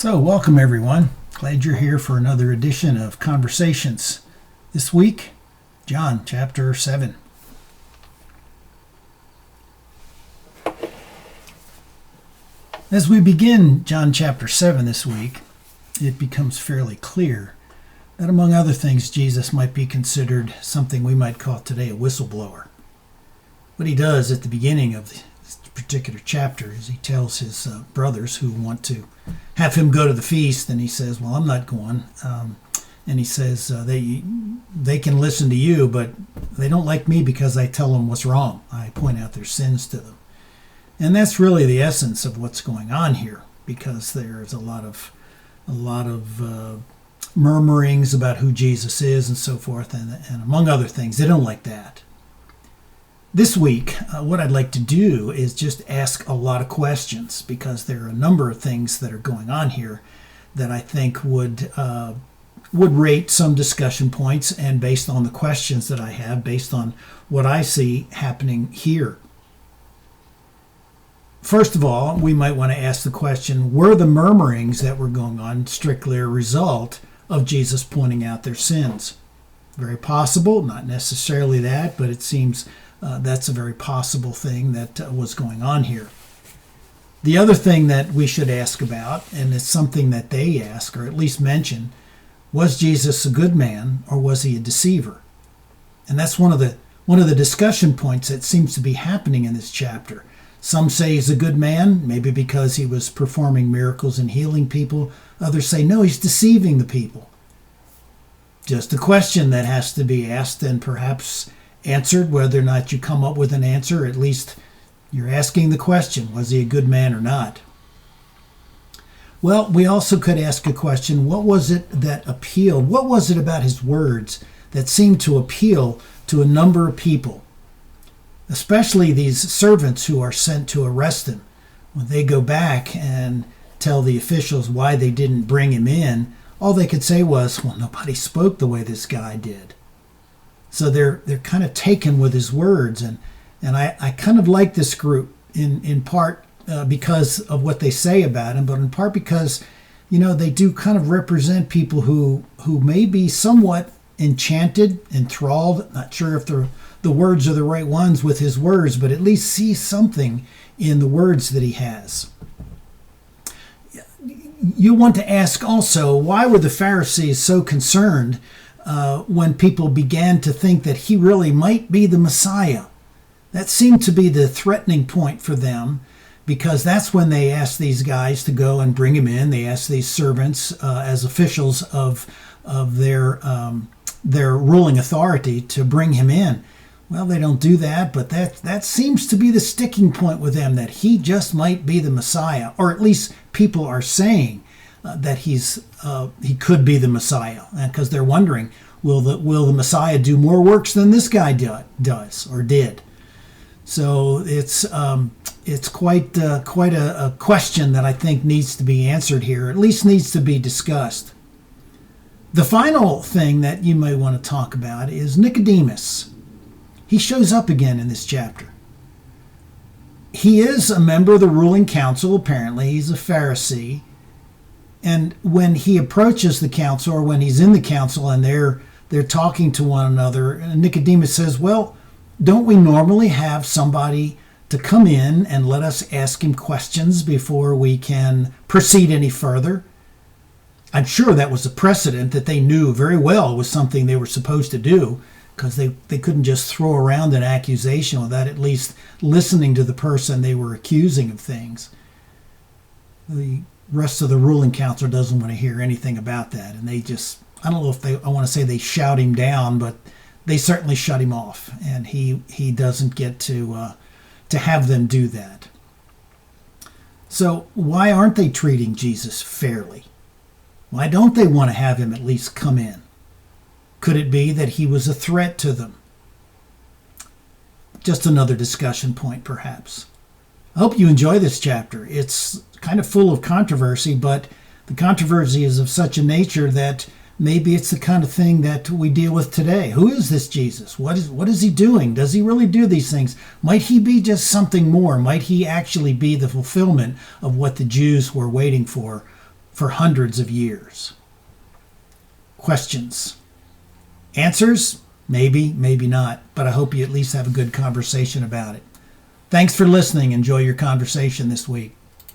So, welcome everyone. Glad you're here for another edition of Conversations. This week, John chapter 7. As we begin John chapter 7 this week, it becomes fairly clear that among other things, Jesus might be considered something we might call today a whistleblower. What he does at the beginning of this particular chapter is he tells his brothers who want to have him go to the feast, and he says, well, I'm not going. And he says they can listen to you, but they don't like me because I tell them what's wrong. I point out their sins to them. And that's really the essence of what's going on here, because there's a lot of murmurings about who Jesus is and so forth, and among other things, they don't like that. This week, what I'd like to do is just ask a lot of questions, because there are a number of things that are going on here that I think would rate some discussion points, and based on the questions that I have, based on what I see happening here. First of all, we might want to ask the question, were the murmurings that were going on strictly a result of Jesus pointing out their sins? Very possible, not necessarily that, but it seems that's a very possible thing that was going on here. The other thing that we should ask about, and it's something that they ask, or at least mention, was Jesus a good man or was he a deceiver? And that's one of the discussion points that seems to be happening in this chapter. Some say he's a good man, maybe because he was performing miracles and healing people. Others say, no, he's deceiving the people. Just a question that has to be asked and perhaps answered. Whether or not you come up with an answer, at least you're asking the question, was he a good man or not? Well, we also could ask a question, what was it that appealed? What was it about his words that seemed to appeal to a number of people? Especially these servants who are sent to arrest him. When they go back and tell the officials why they didn't bring him in, all they could say was, well, nobody spoke the way this guy did. So they're kind of taken with his words. And I kind of like this group in part because of what they say about him, but in part because, they do kind of represent people who may be somewhat enchanted, enthralled, not sure if the words are the right ones with his words, but at least see something in the words that he has. You want to ask also, why were the Pharisees so concerned when people began to think that he really might be the Messiah? That seemed to be the threatening point for them, because that's when they asked these guys to go and bring him in. They asked these servants as officials of their ruling authority to bring him in. Well, they don't do that, but that seems to be the sticking point with them, that he just might be the Messiah, or at least people are saying that he could be the Messiah, because they're wondering, will the Messiah do more works than this guy does or did? So it's quite a question that I think needs to be answered here, at least needs to be discussed. The final thing that you may want to talk about is Nicodemus. He shows up again in this chapter. He is a member of the ruling council, apparently. He's a Pharisee. And when he approaches the council, or when he's in the council and they're talking to one another, Nicodemus says, well, don't we normally have somebody to come in and let us ask him questions before we can proceed any further? I'm sure that was a precedent that they knew very well was something they were supposed to do, because they couldn't just throw around an accusation without at least listening to the person they were accusing of things. The rest of the ruling council doesn't want to hear anything about that, and they just, I don't know if I want to say they shout him down, but they certainly shut him off, and he doesn't get to have them do that. So why aren't they treating Jesus fairly? Why don't they want to have him at least come in? Could it be that he was a threat to them? Just another discussion point, perhaps. I hope you enjoy this chapter. It's kind of full of controversy, but the controversy is of such a nature that maybe it's the kind of thing that we deal with today. Who is this Jesus? What is he doing? Does he really do these things? Might he be just something more? Might he actually be the fulfillment of what the Jews were waiting for for hundreds of years. Questions? Answers? Maybe, maybe not, but I hope you at least have a good conversation about it. Thanks for listening. Enjoy your conversation this week.